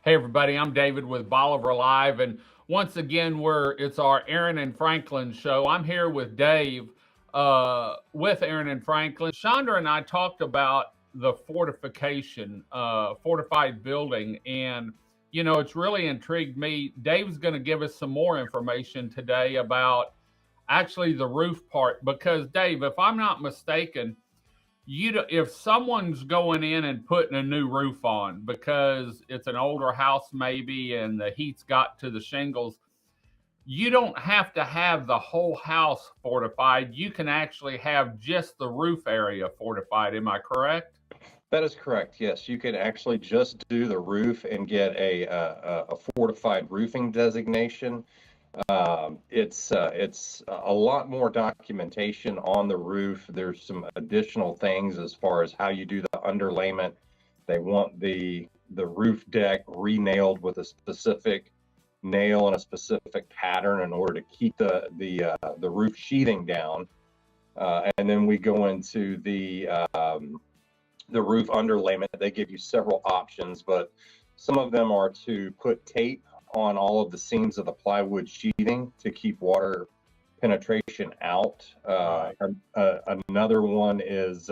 Hey everybody, I'm David with Bolivar Live, and once again it's our Aaron and Franklin show. I'm here with Dave, with Aaron and Franklin. Chandra and I talked about the fortified building, and it's really intrigued me. Dave's going to give us some more information today about actually the roof part, because Dave, if I'm not mistaken, if someone's going in and putting a new roof on because it's an older house maybe and the heat's got to the shingles, you don't have to have the whole house fortified. You can actually have just the roof area fortified. Am I correct? That is correct. Yes, you can actually just do the roof and get a fortified roofing designation. It's a lot more documentation on the roof. There's some additional things as far as how you do the underlayment. They want the roof deck re-nailed with a specific nail and a specific pattern in order to keep the roof sheathing down. And then we go into the roof underlayment. They give you several options, but some of them are to put tape on all of the seams of the plywood sheathing to keep water penetration out. Another one is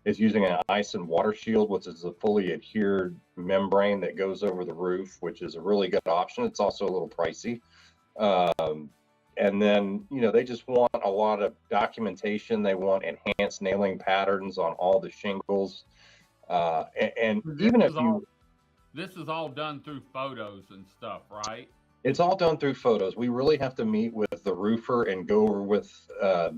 using an ice and water shield, which is a fully adhered membrane that goes over the roof, which is a really good option. It's also a little pricey. And then, they just want a lot of documentation. They want enhanced nailing patterns on all the shingles. And This even if is all you, this is all done through photos and stuff, right? It's all done through photos. We really have to meet with the roofer and go over with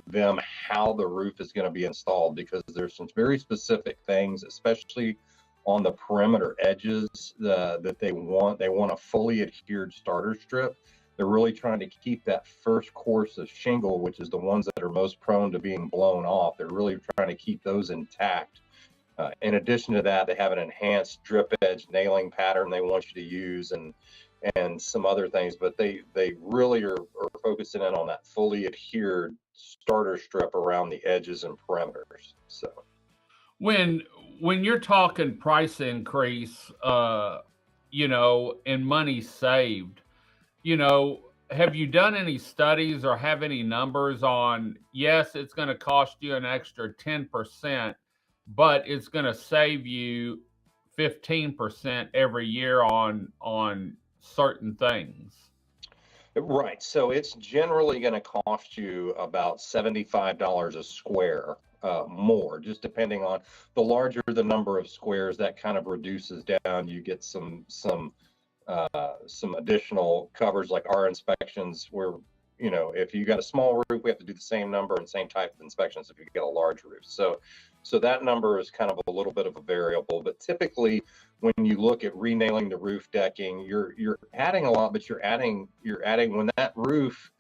them how the roof is going to be installed, because there's some very specific things, especially on the perimeter edges, that they want. They want a fully adhered starter strip. They're really trying to keep that first course of shingle, which is the ones that are most prone to being blown off. They're really trying to keep those intact. In addition to that, they have an enhanced drip edge nailing pattern they want you to use, and some other things, but they really are focusing in on that fully adhered starter strip around the edges and perimeters. So When when you're talking price increase, and money saved, have you done any studies or have any numbers on, yes, it's going to cost you an extra 10%, but it's going to save you 15% every year on certain things? right, so it's generally going to cost you about $75 a square. More, just depending on the larger the number of squares, that kind of reduces down. You get some additional covers, like our inspections, where if you got a small roof, we have to do the same number and same type of inspections if you get a large roof. So that number is kind of a little bit of a variable, but typically when you look at renailing the roof decking, you're adding a lot, but you're adding when that roof,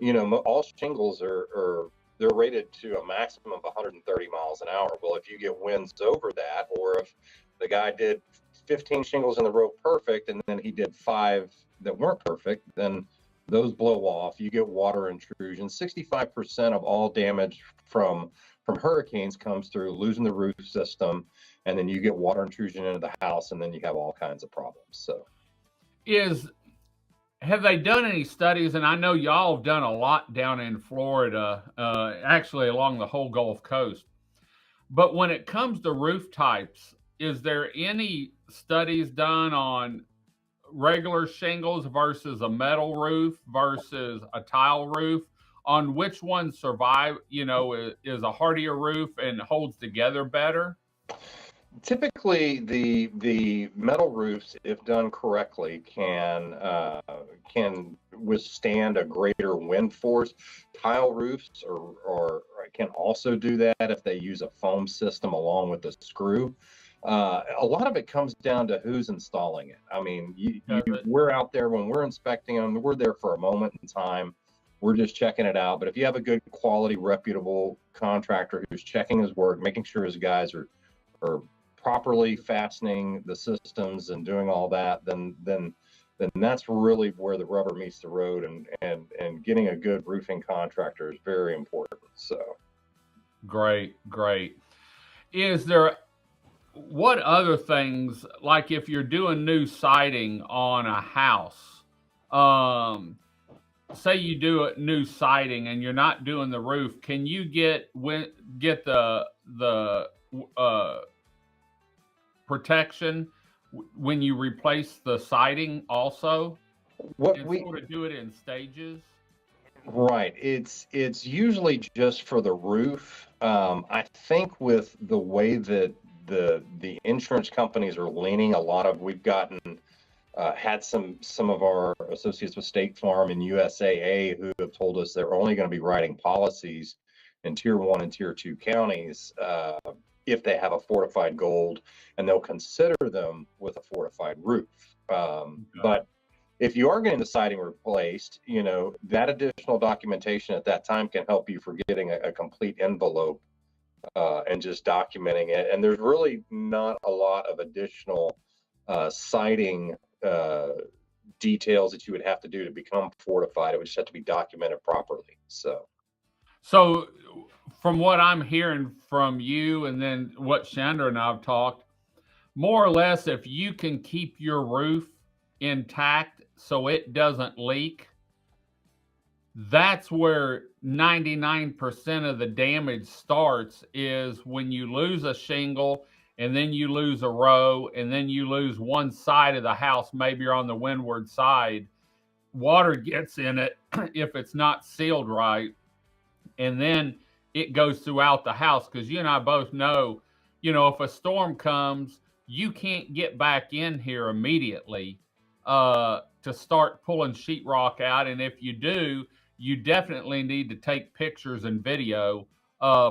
all shingles are they're rated to a maximum of 130 miles an hour. Well, if you get winds over that, or if the guy did 15 shingles in the row perfect and then he did 5 that weren't perfect, then those blow off. You get water intrusion. 65% of all damage from hurricanes comes through losing the roof system, and then you get water intrusion into the house, and then you have all kinds of problems. So Is Have they done any studies? And I know y'all have done a lot down in Florida, actually along the whole Gulf Coast. But when it comes to roof types, is there any studies done on regular shingles versus a metal roof versus a tile roof, on which one survive, is a hardier roof and holds together better? typically, the metal roofs, if done correctly, can withstand a greater wind force. Tile roofs or can also do that if they use a foam system along with a screw. A lot of it comes down to who's installing it. I mean, Does it? we're out there when we're inspecting them. We're there for a moment in time. We're just checking it out. But if you have a good quality, reputable contractor who's checking his work, making sure his guys are properly fastening the systems and doing all that, then that's really where the rubber meets the road, and getting a good roofing contractor is very important. So Great, great. Is there what other things, like if you're doing new siding on a house, um, say you do a new siding and you're not doing the roof, can you get the uh, protection when you replace the siding also, What and we sort of do it in stages? Right. It's usually just for the roof. I think with the way that the insurance companies are leaning, we've gotten had some of our associates with State Farm and USAA who have told us they're only going to be writing policies in tier one and tier two counties if they have a fortified gold, and they'll consider them with a fortified roof. Okay. But if you are getting the siding replaced, that additional documentation at that time can help you for getting a complete envelope and just documenting it. And there's really not a lot of additional siding uh, details that you would have to do to become fortified. It would just have to be documented properly. So, from what I'm hearing from you, and then what Chandra and I've talked, more or less, if you can keep your roof intact so it doesn't leak, that's where 99% of the damage starts, is when you lose a shingle and then you lose a row and then you lose one side of the house. Maybe you're on the windward side. Water gets in it if it's not sealed right, and then it goes throughout the house, because you and I both know, if a storm comes, you can't get back in here immediately to start pulling sheetrock out. And if you do, you definitely need to take pictures and video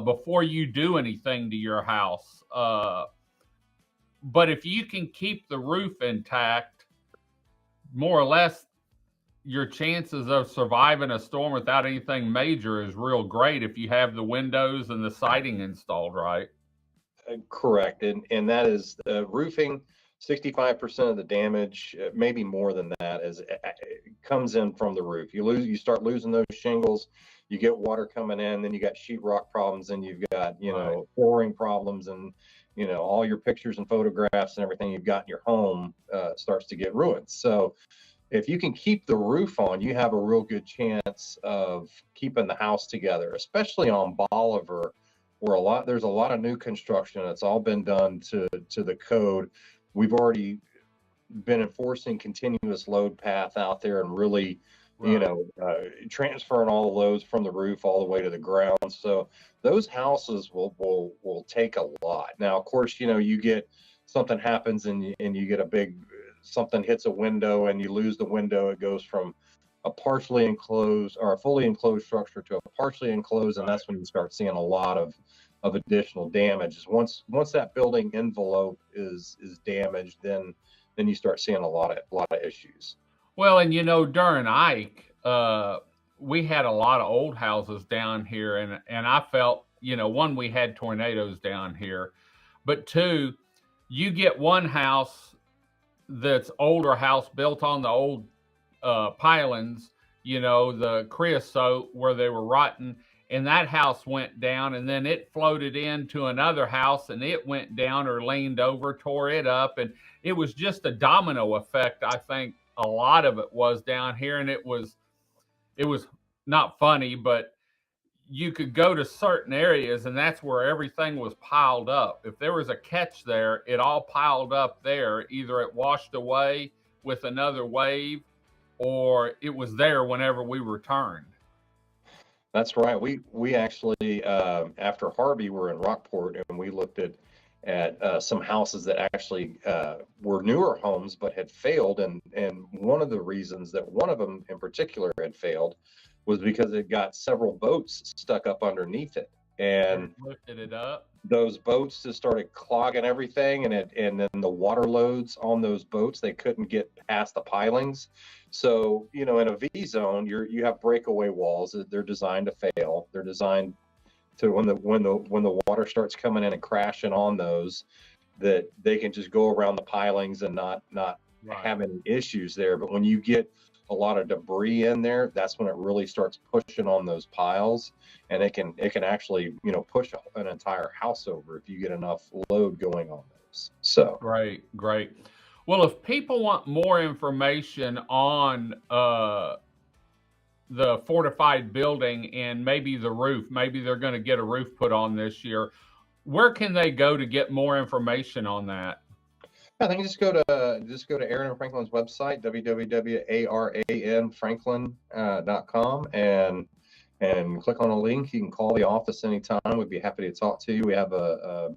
before you do anything to your house. But if you can keep the roof intact, more or less, your chances of surviving a storm without anything major is real great if you have the windows and the siding installed right. Correct. And that is roofing. 65% of the damage, maybe more than that, comes in from the roof. You start losing those shingles, you get water coming in, then you got sheetrock problems, and you've got, Right. flooring problems, and, all your pictures and photographs and everything you've got in your home starts to get ruined. So if you can keep the roof on, you have a real good chance of keeping the house together, especially on Bolivar, where there's a lot of new construction. It's all been done to the code. We've already been enforcing continuous load path out there, and really, Right. transferring all the loads from the roof all the way to the ground. So those houses will take a lot. Now, of course, you get something happens, and you get a big something hits a window and you lose the window. It goes from a partially enclosed or a fully enclosed structure to a partially enclosed, and Right. that's when you start seeing a lot of additional damages. Once that building envelope is damaged, then you start seeing a lot of issues. Well, and during Ike, we had a lot of old houses down here, and I felt, one, we had tornadoes down here, but two, you get one house that's older house built on the old pilings, the creosote where they were rotten, and that house went down, and then it floated into another house, and it went down or leaned over, tore it up, and it was just a domino effect. I think a lot of it was down here, and it was not funny, but you could go to certain areas, and that's where everything was piled up. If there was a catch there, it all piled up there. Either it washed away with another wave, or it was there whenever we returned. That's right. We actually after Harvey were in Rockport, and we looked at some houses that actually were newer homes but had failed, and one of the reasons that one of them in particular had failed was because it got several boats stuck up underneath it, Where and it lifted it up. those boats just started clogging everything, and then the water loads on those boats, they couldn't get past the pilings. So in a V zone, you have breakaway walls. They're designed to fail. They're designed to, when the water starts coming in and crashing on those, that they can just go around the pilings and not Right. have any issues there. But when you get a lot of debris in there, that's when it really starts pushing on those piles, and it can actually push an entire house over if you get enough load going on homes. So Great, great. Well, if people want more information on the fortified building and maybe the roof, maybe they're going to get a roof put on this year, where can they go to get more information on that? I think just go to Aaron and Franklin's website, www.aranfranklin.com, and click on a link. You can call the office anytime. We'd be happy to talk to you. We have a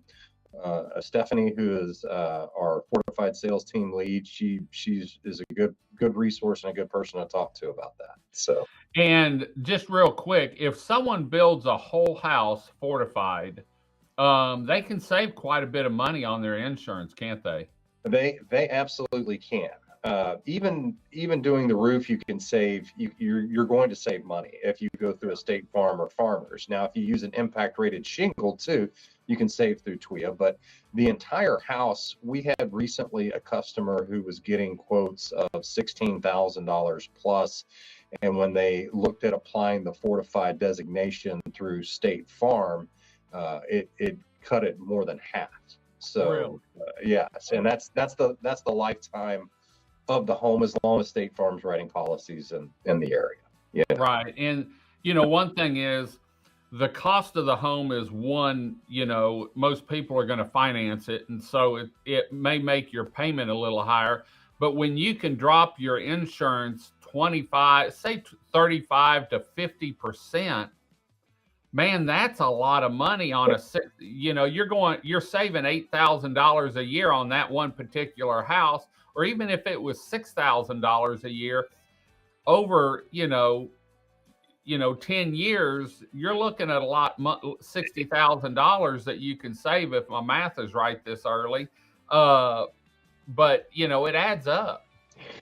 Stephanie, who is our fortified sales team lead. She is a good resource and a good person to talk to about that. So, And just real quick, if someone builds a whole house fortified, they can save quite a bit of money on their insurance, can't they? they absolutely can. Even doing the roof, you can save. You're going to save money if you go through a State Farm or Farmers. Now, if you use an impact rated shingle too, you can save through TWIA. But the entire house, we had recently a customer who was getting quotes of $16,000 plus, and when they looked at applying the fortified designation through State Farm, it cut it more than half. Really? So yes, and that's the lifetime of the home, as long as State Farm's writing policies in the area. Yeah. Right. And, one thing is the cost of the home is one, most people are going to finance it. And so it may make your payment a little higher. But when you can drop your insurance 25, say 35 to 50%, man, that's a lot of money on you're saving $8,000 a year on that one particular house, or even if it was $6,000 a year over, 10 years, you're looking at a lot, $60,000 that you can save if my math is right this early. But it adds up.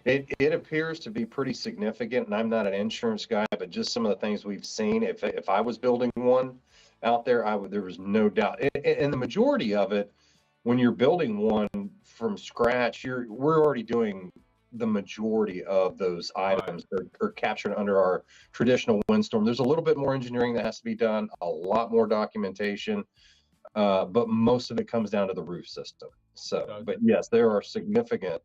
It appears to be pretty significant, and I'm not an insurance guy, but just some of the things we've seen. If I was building one out there, there was no doubt. And the majority of it, when you're building one from scratch, we're already doing the majority of those items. Are captured under our traditional windstorm. There's a little bit more engineering that has to be done, a lot more documentation, but most of it comes down to the roof system. So, but yes, there are significant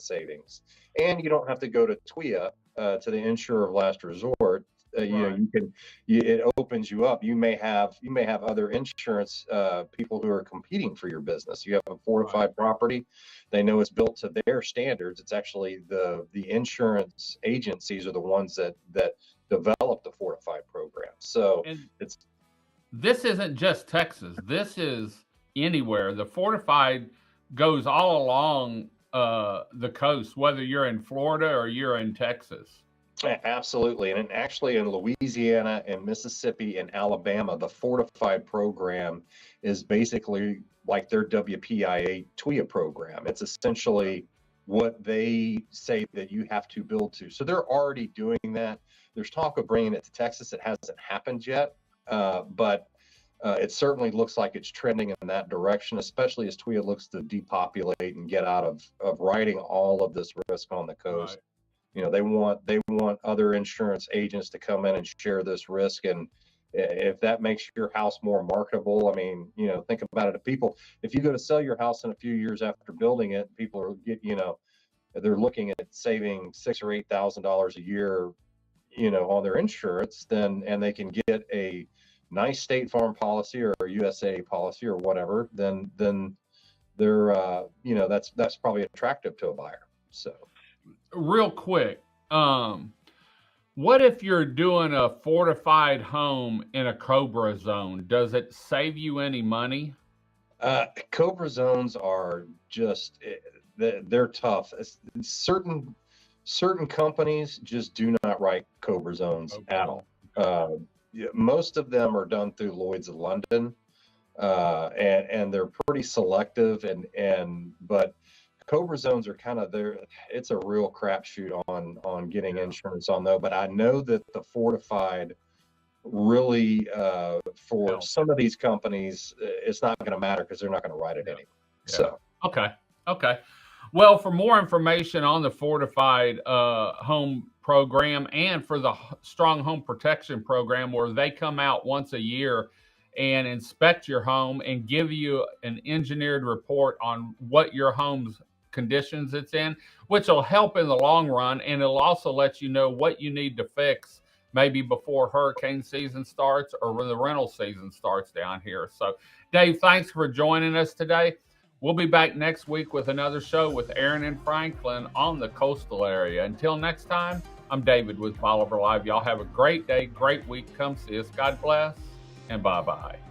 savings, and you don't have to go to TWIA, to the insurer of last resort. It opens you up. You may have other insurance people who are competing for your business. You have a fortified property, they know it's built to their standards. It's actually the insurance agencies are the ones that develop the fortified program. So this isn't just Texas. This is anywhere. The fortified goes all along the coast, whether you're in Florida or you're in Texas. Absolutely. And actually in Louisiana and Mississippi and Alabama, the fortified program is basically like their WPIA TWIA program. It's essentially what they say that you have to build to. So they're already doing that. There's talk of bringing it to Texas. It hasn't happened yet, but it certainly looks like it's trending in that direction, especially as TWIA looks to depopulate and get out of writing all of this risk on the coast. Right. They want other insurance agents to come in and share this risk. And if that makes your house more marketable, I mean, think about it. If you go to sell your house in a few years after building it, people are they're looking at saving $6,000 or $8,000 a year, on their insurance, and they can get a nice State Farm policy or a USA policy or whatever, then they're that's probably attractive to a buyer. So real quick, what if you're doing a fortified home in a Cobra zone? Does it save you any money? Cobra zones are just, they're tough. Certain companies just do not write Cobra zones at all. Most of them are done through Lloyd's of London, and they're pretty selective, but Cobra zones are kind of there. It's a real crapshoot on getting insurance on though. But I know that the fortified really, for some of these companies, it's not going to matter because they're not going to write it anyway. Yeah. So okay. Well, for more information on the fortified home program and for the strong home protection program, where they come out once a year and inspect your home and give you an engineered report on what your home's conditions it's in, which will help in the long run. And it'll also let you know what you need to fix maybe before hurricane season starts or when the rental season starts down here. So, Dave, thanks for joining us today. We'll be back next week with another show with Aran and Franklin on the coastal area. Until next time, I'm David with Bolivar Live. Y'all have a great day, great week. Come see us. God bless, and bye-bye.